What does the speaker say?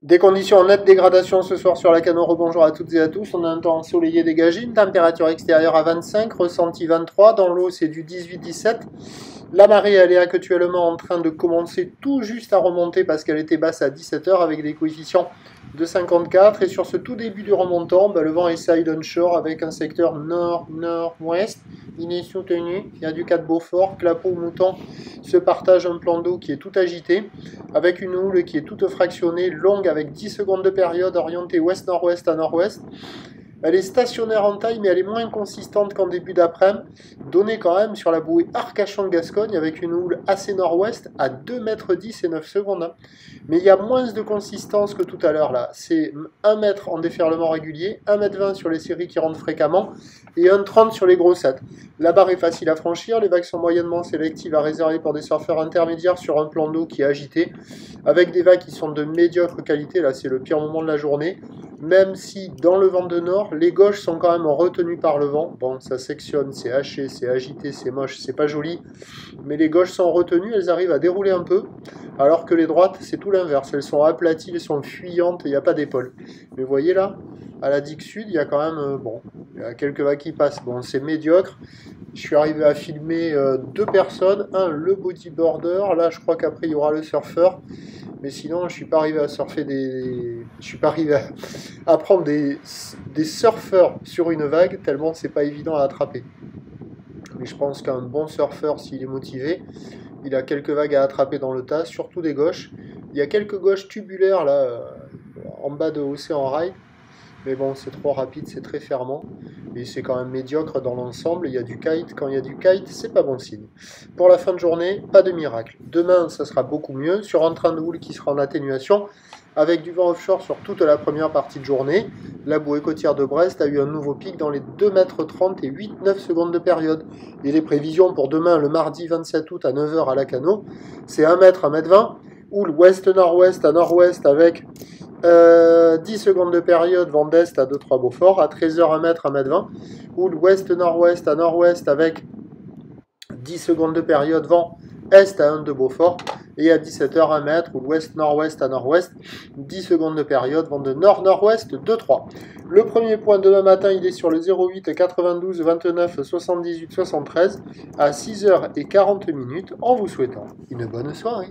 Des conditions en nette dégradation ce soir sur la Cano. Rebonjour à toutes et à tous. On a un temps ensoleillé dégagé, une température extérieure à 25, ressenti 23. Dans l'eau, c'est du 18-17. La marée, elle est actuellement en train de commencer tout juste à remonter parce qu'elle était basse à 17h avec des coefficients de 54. Et sur ce tout début du remontant, le vent est side onshore avec un secteur nord-nord-ouest. Il est soutenu. Il y a du Cap Beaufort. Clapeau, Mouton se partage un plan d'eau qui est tout agité avec une houle qui est toute fractionnée, longue avec 10 secondes de période, orientée ouest-nord-ouest à nord-ouest. Elle est stationnaire en taille, mais elle est moins consistante qu'en début d'après-midi, donnée quand même sur la bouée Arcachon-Gascogne avec une houle assez nord-ouest à 2,10 m et 9 secondes. Mais il y a moins de consistance que tout à l'heure là. C'est 1 m en déferlement régulier, 1,20 m sur les séries qui rentrent fréquemment et 1,30 m sur les grossettes. La barre est facile à franchir, les vagues sont moyennement sélectives à réserver pour des surfeurs intermédiaires sur un plan d'eau qui est agité, avec des vagues qui sont de médiocre qualité. Là, c'est le pire moment de la journée. Même si dans le vent de nord, les gauches sont quand même retenues par le vent. Bon, ça sectionne, c'est haché, c'est agité, c'est moche, c'est pas joli. Mais les gauches sont retenues, elles arrivent à dérouler un peu. Alors que les droites, c'est tout l'inverse. Elles sont aplaties, elles sont fuyantes, il n'y a pas d'épaule. Mais vous voyez là, à la digue sud, il y a quand même, il y a quelques vagues qui passent. Bon, c'est médiocre. Je suis arrivé à filmer 2 personnes. Un, le bodyboarder. Là, je crois qu'après, il y aura le surfeur. Mais sinon, je suis pas arrivé à surfer je suis pas arrivé à prendre des surfeurs sur une vague, tellement c'est pas évident à attraper. Mais je pense qu'un bon surfeur, s'il est motivé, il a quelques vagues à attraper dans le tas, surtout des gauches. Il y a quelques gauches tubulaires là, en bas de Océan Rail. Mais bon, c'est trop rapide, c'est très fermant. Et c'est quand même médiocre dans l'ensemble. Il y a du kite. Quand il y a du kite, c'est pas bon signe. Pour la fin de journée, pas de miracle. Demain, ça sera beaucoup mieux. Sur un train de houle qui sera en atténuation, avec du vent offshore sur toute la première partie de journée. La bouée côtière de Brest a eu un nouveau pic dans les 2,30 m et 8-9 secondes de période. Et les prévisions pour demain, le mardi 27 août à 9h à la Cano, c'est 1 m, 1,20 m. Houle ouest-nord-ouest à nord-ouest avec 10 secondes de période, vent d'est à 2-3 Beaufort, à 13h 1 m, 1,20 m, houle ouest-nord-ouest à nord-ouest avec 10 secondes de période, vent est à 1,2 Beaufort, et à 17h 1 m, houle ouest-nord-ouest à nord-ouest, 10 secondes de période, vent de nord-nord-ouest 2-3. Le premier point demain matin, il est sur le 08 92 29 78 73 à 6h40 en vous souhaitant une bonne soirée.